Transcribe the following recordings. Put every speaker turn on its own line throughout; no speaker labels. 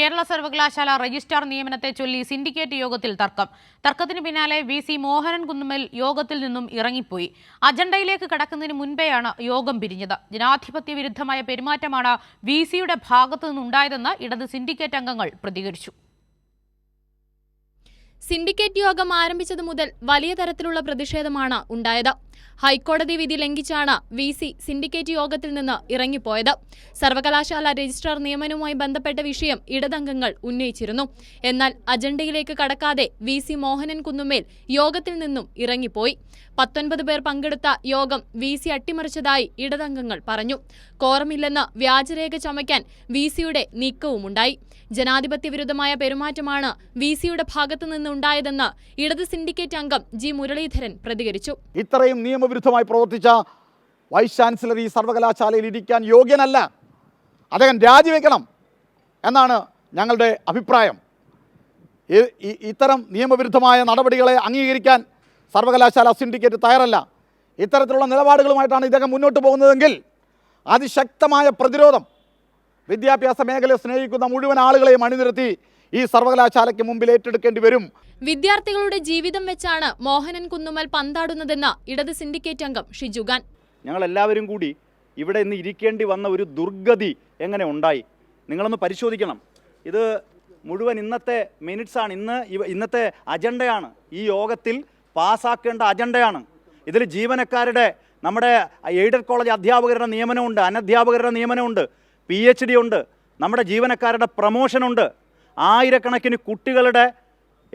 കേരള സർവകലാശാല രജിസ്ട്രാർ നിയമനത്തെ ചൊല്ലി സിൻഡിക്കേറ്റ് യോഗത്തിൽ തർക്കത്തിന് പിന്നാലെ വി.സി. മോഹനൻ കുന്നുമ്മൽ യോഗത്തിൽ നിന്നും ഇറങ്ങിപ്പോയി. അജണ്ടയിലേക്ക് കടക്കുന്നതിന് മുൻപെയാണ് യോഗം പിരിഞ്ഞത്. ജനാധിപത്യ വിരുദ്ധമായ പെരുമാറ്റമാണ് വി.സിയുടെ ഭാഗത്തു നിന്നുണ്ടായതെന്ന് ഇടത് സിൻഡിക്കേറ്റ് അംഗങ്ങൾ പ്രതികരിച്ചു.
സിൻഡിക്കേറ്റ് യോഗം ആരംഭിച്ചതു മുതൽ വലിയ തരത്തിലുള്ള പ്രതിഷേധമാണ് ഉണ്ടായത്. ഹൈക്കോടതി വിധി ലംഘിച്ചാണ് വി.സി. സിൻഡിക്കേറ്റ് യോഗത്തിൽ നിന്ന് ഇറങ്ങിപ്പോയത്. സർവകലാശാല രജിസ്ട്രാർ നിയമനവുമായി ബന്ധപ്പെട്ട വിഷയം ഇടതംഗങ്ങൾ ഉന്നയിച്ചിരുന്നു. എന്നാൽ അജണ്ടയിലേക്ക് കടക്കാതെ വി.സി. മോഹനൻ കുന്നുമ്മേൽ യോഗത്തിൽ നിന്നും ഇറങ്ങിപ്പോയി. 19 പേർ പങ്കെടുത്ത യോഗം വി.സി. അട്ടിമറിച്ചതായി ഇടതംഗങ്ങൾ പറഞ്ഞു. കോറമില്ലെന്ന് വ്യാജരേഖ ചമയ്ക്കാൻ വി.സിയുടെ നീക്കവുമുണ്ടായി. ജനാധിപത്യ വിരുദ്ധമായ പെരുമാറ്റമാണ് വി.സിയുടെ ഭാഗത്തു നിന്നുണ്ടായതെന്ന് ഇടത് സിൻഡിക്കേറ്റ് അംഗം ജി. മുരളീധരൻ പ്രതികരിച്ചു.
ഇത്രയും നിയമവിരുദ്ധമായി പ്രവർത്തിച്ച വൈസ് ചാൻസലർ ഈ സർവകലാശാലയിൽ ഇരിക്കാൻ യോഗ്യനല്ല. അദ്ദേഹം രാജിവെക്കണം എന്നാണ് ഞങ്ങളുടെ അഭിപ്രായം. ഇത്തരം നിയമവിരുദ്ധമായ നടപടികളെ അംഗീകരിക്കാൻ സർവകലാശാല സിൻഡിക്കേറ്റ് തയ്യാറല്ല. ഇത്തരത്തിലുള്ള നിലപാടുകളുമായിട്ടാണ് ഇദ്ദേഹം മുന്നോട്ട് പോകുന്നതെങ്കിൽ അതിശക്തമായ പ്രതിരോധം വിദ്യാഭ്യാസ മേഖലയെ സ്നേഹിക്കുന്ന മുഴുവൻ ആളുകളെയും അണിനിരത്തി ഈ സർവകലാശാലയ്ക്ക് മുമ്പിൽ ഏറ്റെടുക്കേണ്ടി വരും.
വിദ്യാർത്ഥികളുടെ ജീവിതം വെച്ചാണ് മോഹനൻ കുന്നുമ്മൽ പന്താടുന്നതെന്ന് ഇടത് സിൻഡിക്കേറ്റ് അംഗം ഷിജുഖാൻ.
ഞങ്ങൾ എല്ലാവരും കൂടി ഇവിടെ ഇന്ന് ഇരിക്കേണ്ടി വന്ന ഒരു ദുർഗതി എങ്ങനെ ഉണ്ടായി നിങ്ങളൊന്ന് പരിശോധിക്കണം. ഇത് മുഴുവൻ ഇന്നത്തെ മിനിറ്റ്സാണ്, ഇന്നത്തെ അജണ്ടയാണ്, ഈ യോഗത്തിൽ പാസ്സാക്കേണ്ട അജണ്ടയാണ്. ഇതിൽ ജീവനക്കാരുടെ, നമ്മുടെ എയ്ഡഡ് കോളേജ് അധ്യാപകരുടെ നിയമനമുണ്ട്, അനധ്യാപകരുടെ നിയമനമുണ്ട്, PhD ഉണ്ട്, നമ്മുടെ ജീവനക്കാരുടെ പ്രമോഷനുണ്ട്, ആയിരക്കണക്കിന് കുട്ടികളുടെ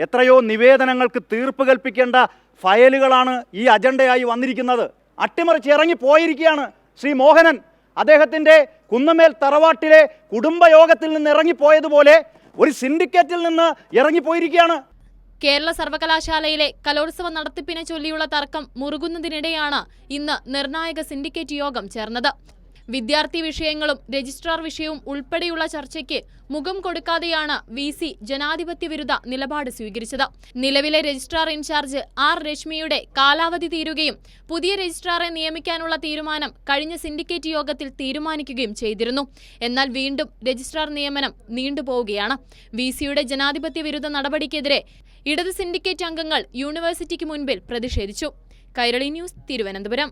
എത്രയോ നിവേദനങ്ങൾക്ക് തീർപ്പ് കൽപ്പിക്കേണ്ട ഫയലുകളാണ് ഈ അജണ്ടയായി വന്നിരിക്കുന്നത്. അട്ടിമറിച്ച് ഇറങ്ങിപ്പോയിരിക്കുകയാണ് ശ്രീ മോഹനൻ. അദ്ദേഹത്തിൻ്റെ കുന്നമേൽ തറവാട്ടിലെ കുടുംബയോഗത്തിൽ നിന്ന് ഇറങ്ങിപ്പോയതുപോലെ ഒരു സിൻഡിക്കേറ്റിൽ നിന്ന് ഇറങ്ങിപ്പോയിരിക്കുകയാണ്.
കേരള സർവകലാശാലയിലെ കലോത്സവ നടത്തിപ്പിനെ ചൊല്ലിയുള്ള തർക്കം മുറുകുന്നതിനിടെയാണ് ഇന്ന് നിർണായക സിൻഡിക്കേറ്റ് യോഗം ചേർന്നത്. വിദ്യാർത്ഥി വിഷയങ്ങളും രജിസ്ട്രാർ വിഷയവും ഉൾപ്പെടെയുള്ള ചർച്ചയ്ക്ക് മുഖം കൊടുക്കാതെയാണ് വി.സി. ജനാധിപത്യ വിരുദ്ധ നിലപാട് സ്വീകരിച്ചത്. നിലവിലെ രജിസ്ട്രാർ ഇൻചാർജ് ആർ. രശ്മിയുടെ കാലാവധി തീരുകയും പുതിയ രജിസ്ട്രാറെ നിയമിക്കാനുള്ള തീരുമാനം കഴിഞ്ഞ സിൻഡിക്കേറ്റ് യോഗത്തിൽ തീരുമാനിക്കുകയും ചെയ്തിരുന്നു. എന്നാൽ വീണ്ടും രജിസ്ട്രാർ നിയമനം നീണ്ടുപോവുകയാണ്. വി.സിയുടെ ജനാധിപത്യ വിരുദ്ധ നടപടിക്കെതിരെ ഇടത് സിൻഡിക്കേറ്റ് അംഗങ്ങൾ യൂണിവേഴ്സിറ്റിക്ക് മുൻപിൽ പ്രതിഷേധിച്ചു. കൈരളി ന്യൂസ്, തിരുവനന്തപുരം.